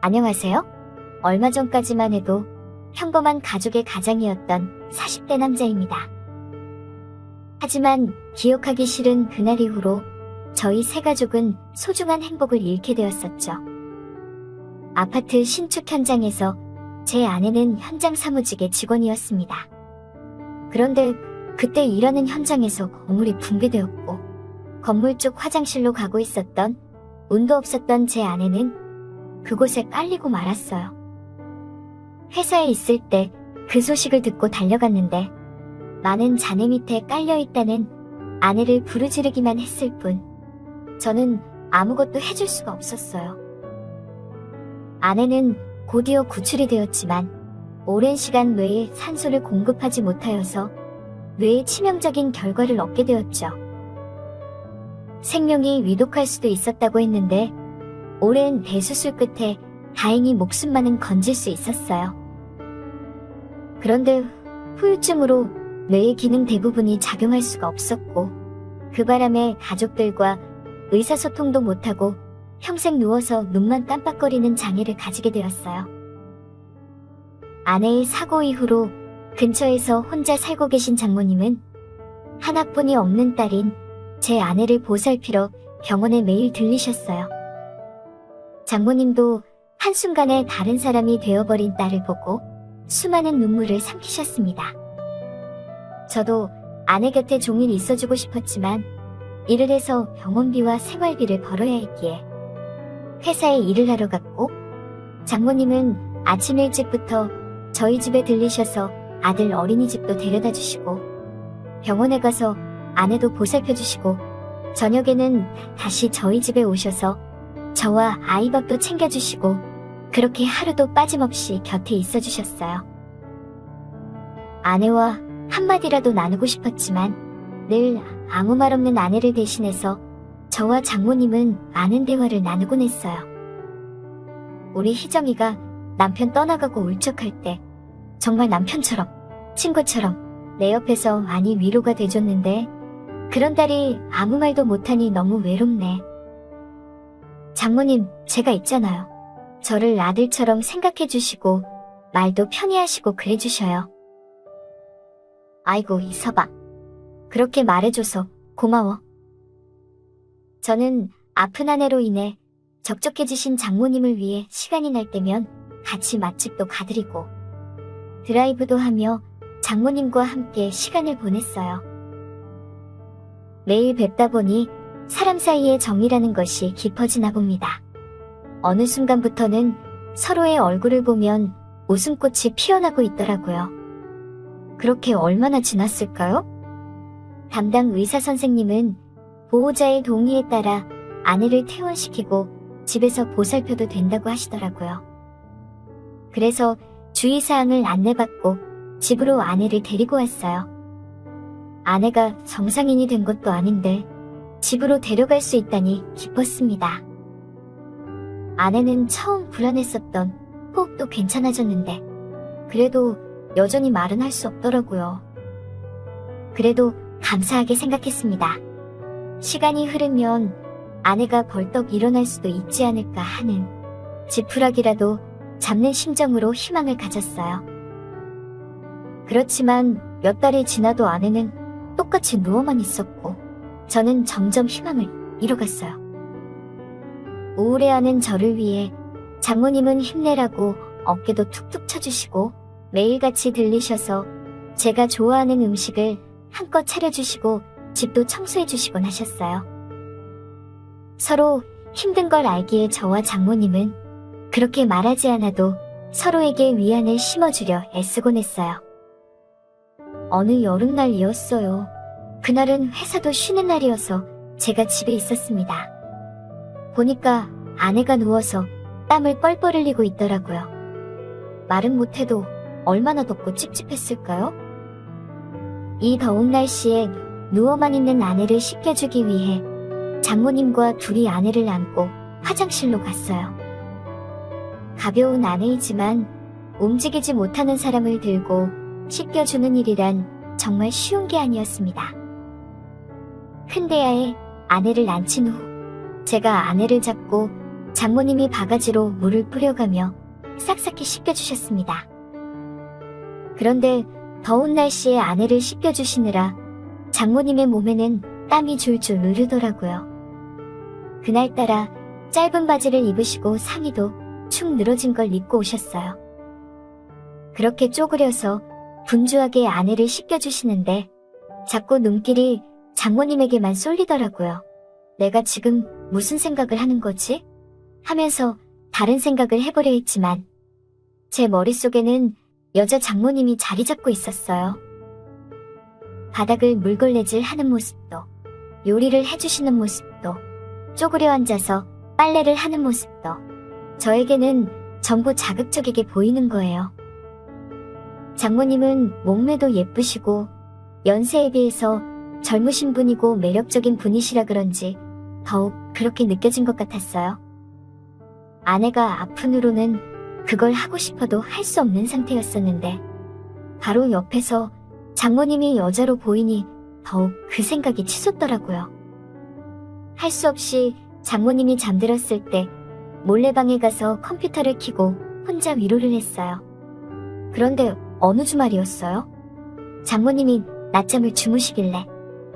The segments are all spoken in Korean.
안녕하세요? 얼마 전까지만 해도 평범한 가족의 가장이었던 40대 남자입니다. 하지만 기억하기 싫은 그날 이후로 저희 세 가족은 소중한 행복을 잃게 되었었죠. 아파트 신축 현장에서 제 아내는 현장 사무직의 직원이었습니다. 그런데 그때 일하는 현장에서 건물이 붕괴되었고 건물 쪽 화장실로 가고 있었던 운도 없었던 제 아내는 그곳에 깔리고 말았어요. 회사에 있을 때 그 소식을 듣고 달려갔는데 많은 잔해 밑에 깔려있다는 아내를 부르지르기만 했을 뿐 저는 아무것도 해줄 수가 없었어요. 아내는 곧이어 구출이 되었지만 오랜 시간 뇌에 산소를 공급하지 못하여서 뇌에 치명적인 결과를 얻게 되었죠. 생명이 위독할 수도 있었다고 했는데 오랜 대수술 끝에 다행히 목숨만은 건질 수 있었어요. 그런데 후유증으로 뇌의 기능 대부분이 작용할 수가 없었고 그 바람에 가족들과 의사소통도 못하고 평생 누워서 눈만 깜빡거리는 장애를 가지게 되었어요. 아내의 사고 이후로 근처에서 혼자 살고 계신 장모님은 하나뿐이 없는 딸인 제 아내를 보살피러 병원에 매일 들리셨어요. 장모님도 한순간에 다른 사람이 되어버린 딸을 보고 수많은 눈물을 삼키셨습니다. 저도 아내 곁에 종일 있어주고 싶었지만 일을 해서 병원비와 생활비를 벌어야 했기에 회사에 일을 하러 갔고 장모님은 아침 일찍부터 저희 집에 들리셔서 아들 어린이집도 데려다 주시고 병원에 가서 아내도 보살펴 주시고 저녁에는 다시 저희 집에 오셔서 저와 아이 밥도 챙겨주시고 그렇게 하루도 빠짐없이 곁에 있어 주셨어요. 아내와 한마디라도 나누고 싶었지만 늘 아무 말 없는 아내를 대신해서 저와 장모님은 많은 대화를 나누곤 했어요. 우리 희정이가 남편 떠나가고 울적할 때 정말 남편처럼 친구처럼 내 옆에서 많이 위로가 돼줬는데 그런 딸이 아무 말도 못하니 너무 외롭네. 장모님, 제가 있잖아요. 저를 아들처럼 생각해주시고 말도 편히 하시고 그래주셔요. 아이고 이서방, 그렇게 말해줘서 고마워. 저는 아픈 아내로 인해 적적해지신 장모님을 위해 시간이 날 때면 같이 맛집도 가드리고 드라이브도 하며 장모님과 함께 시간을 보냈어요. 매일 뵙다 보니 사람 사이의 정이라는 것이 깊어지나 봅니다. 어느 순간부터는 서로의 얼굴을 보면 웃음꽃이 피어나고 있더라고요. 그렇게 얼마나 지났을까요? 담당 의사 선생님은 보호자의 동의에 따라 아내를 퇴원시키고 집에서 보살펴도 된다고 하시더라고요. 그래서 주의사항을 안내받고 집으로 아내를 데리고 왔어요. 아내가 정상인이 된 것도 아닌데 집으로 데려갈 수 있다니 기뻤습니다. 아내는 처음 불안했었던 호흡도 괜찮아졌는데 그래도 여전히 말은 할 수 없더라고요. 그래도 감사하게 생각했습니다. 시간이 흐르면 아내가 벌떡 일어날 수도 있지 않을까 하는 지푸라기라도 잡는 심정으로 희망을 가졌어요. 그렇지만 몇 달이 지나도 아내는 똑같이 누워만 있었고 저는 점점 희망을 잃어갔어요. 우울해하는 저를 위해 장모님은 힘내라고 어깨도 툭툭 쳐주시고 매일같이 들리셔서 제가 좋아하는 음식을 한껏 차려주시고 집도 청소해주시곤 하셨어요. 서로 힘든 걸 알기에 저와 장모님은 그렇게 말하지 않아도 서로에게 위안을 심어주려 애쓰곤 했어요. 어느 여름날이었어요. 그날은 회사도 쉬는 날이어서 제가 집에 있었습니다. 보니까 아내가 누워서 땀을 뻘뻘 흘리고 있더라고요. 말은 못해도 얼마나 덥고 찝찝했을까요? 이 더운 날씨에 누워만 있는 아내를 씻겨주기 위해 장모님과 둘이 아내를 안고 화장실로 갔어요. 가벼운 아내이지만 움직이지 못하는 사람을 들고 씻겨주는 일이란 정말 쉬운 게 아니었습니다. 큰 대야에 아내를 앉힌 후 제가 아내를 잡고 장모님이 바가지로 물을 뿌려가며 싹싹이 씻겨주셨습니다. 그런데 더운 날씨에 아내를 씻겨주시느라 장모님의 몸에는 땀이 줄줄 흐르더라고요. 그날따라 짧은 바지를 입으시고 상의도 축 늘어진 걸 입고 오셨어요. 그렇게 쪼그려서 분주하게 아내를 씻겨주시는데 자꾸 눈길이 장모님에게만 쏠리더라고요. 내가 지금 무슨 생각을 하는 거지? 하면서 다른 생각을 해보려 했지만 제 머릿속에는 여자 장모님이 자리 잡고 있었어요. 바닥을 물걸레질 하는 모습도, 요리를 해주시는 모습도, 쪼그려 앉아서 빨래를 하는 모습도 저에게는 전부 자극적이게 보이는 거예요. 장모님은 몸매도 예쁘시고 연세에 비해서 젊으신 분이고 매력적인 분이시라 그런지 더욱 그렇게 느껴진 것 같았어요. 아내가 아픈 후로는 그걸 하고 싶어도 할 수 없는 상태였었는데 바로 옆에서 장모님이 여자로 보이니 더욱 그 생각이 치솟더라고요. 할 수 없이 장모님이 잠들었을 때 몰래방에 가서 컴퓨터를 켜고 혼자 위로를 했어요. 그런데 어느 주말이었어요? 장모님이 낮잠을 주무시길래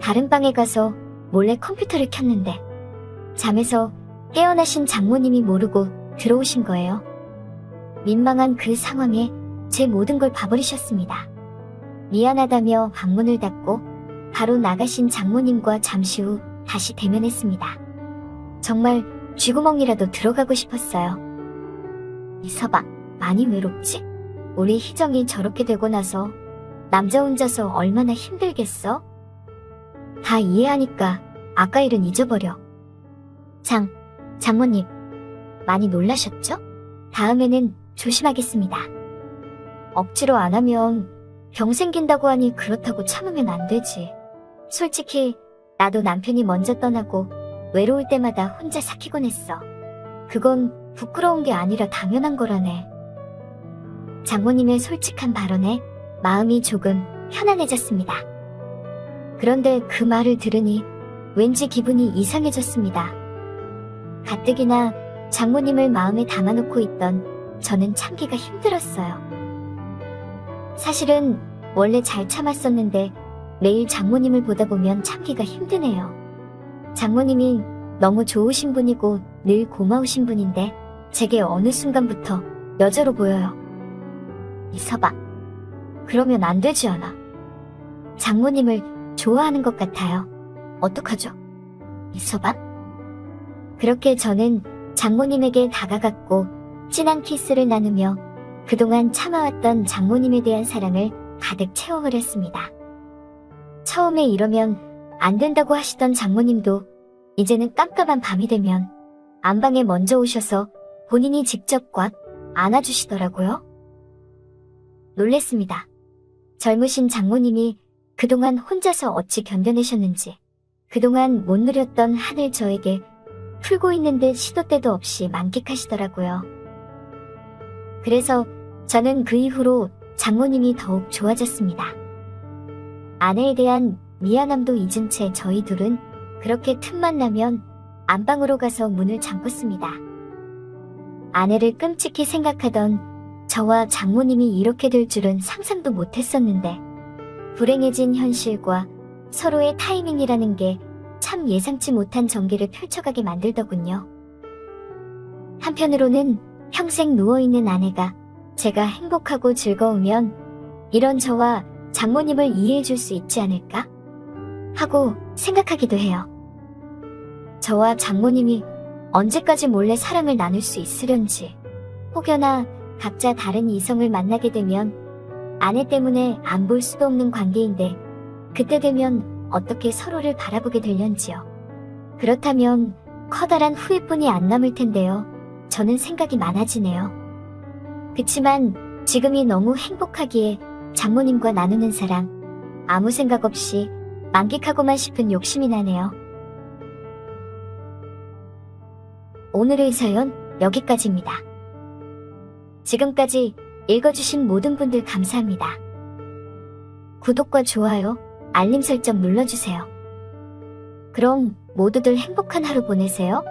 다른 방에 가서 몰래 컴퓨터를 켰는데 잠에서 깨어나신 장모님이 모르고 들어오신 거예요. 민망한 그 상황에 제 모든 걸 봐버리셨습니다. 미안하다며 방문을 닫고 바로 나가신 장모님과 잠시 후 다시 대면했습니다. 정말 쥐구멍이라도 들어가고 싶었어요. 이서방, 많이 외롭지? 우리 희정이 저렇게 되고 나서 남자 혼자서 얼마나 힘들겠어? 다 이해하니까 아까 일은 잊어버려. 장모님, 많이 놀라셨죠? 다음에는 조심하겠습니다. 억지로 안 하면 병 생긴다고 하니 그렇다고 참으면 안 되지. 솔직히 나도 남편이 먼저 떠나고 외로울 때마다 혼자 삭히곤 했어. 그건 부끄러운 게 아니라 당연한 거라네. 장모님의 솔직한 발언에 마음이 조금 편안해졌습니다. 그런데 그 말을 들으니 왠지 기분이 이상해졌습니다. 가뜩이나 장모님을 마음에 담아놓고 있던 저는 참기가 힘들었어요. 사실은 원래 잘 참았었는데 매일 장모님을 보다 보면 참기가 힘드네요. 장모님이 너무 좋으신 분이고 늘 고마우신 분인데 제게 어느 순간부터 여자로 보여요. 이서방, 그러면 안 되지 않아? 장모님을 좋아하는 것 같아요. 어떡하죠? 이서방? 그렇게 저는 장모님에게 다가갔고 진한 키스를 나누며 그동안 참아왔던 장모님에 대한 사랑을 가득 체험을 했습니다. 처음에 이러면 안 된다고 하시던 장모님도 이제는 깜깜한 밤이 되면 안방에 먼저 오셔서 본인이 직접 꽉 안아주시더라고요. 놀랬습니다. 젊으신 장모님이 그동안 혼자서 어찌 견뎌내셨는지, 그동안 못 누렸던 한을 저에게 풀고 있는 듯 시도 때도 없이 만끽하시더라고요. 그래서 저는 그 이후로 장모님이 더욱 좋아졌습니다. 아내에 대한 미안함도 잊은 채 저희 둘은 그렇게 틈만 나면 안방으로 가서 문을 잠궜습니다. 아내를 끔찍히 생각하던 저와 장모님이 이렇게 될 줄은 상상도 못했었는데 불행해진 현실과 서로의 타이밍이라는 게 참 예상치 못한 전개를 펼쳐가게 만들더군요. 한편으로는 평생 누워있는 아내가 제가 행복하고 즐거우면 이런 저와 장모님을 이해해줄 수 있지 않을까? 하고 생각하기도 해요. 저와 장모님이 언제까지 몰래 사랑을 나눌 수 있으련지, 혹여나 각자 다른 이성을 만나게 되면 아내 때문에 안 볼 수도 없는 관계인데 그때 되면 어떻게 서로를 바라보게 될련지요. 그렇다면 커다란 후회뿐이 안 남을 텐데요. 저는 생각이 많아지네요. 그치만 지금이 너무 행복하기에 장모님과 나누는 사랑, 아무 생각 없이 만끽하고만 싶은 욕심이 나네요. 오늘의 사연 여기까지입니다. 지금까지 읽어주신 모든 분들 감사합니다. 구독과 좋아요, 알림 설정 눌러주세요. 그럼 모두들 행복한 하루 보내세요.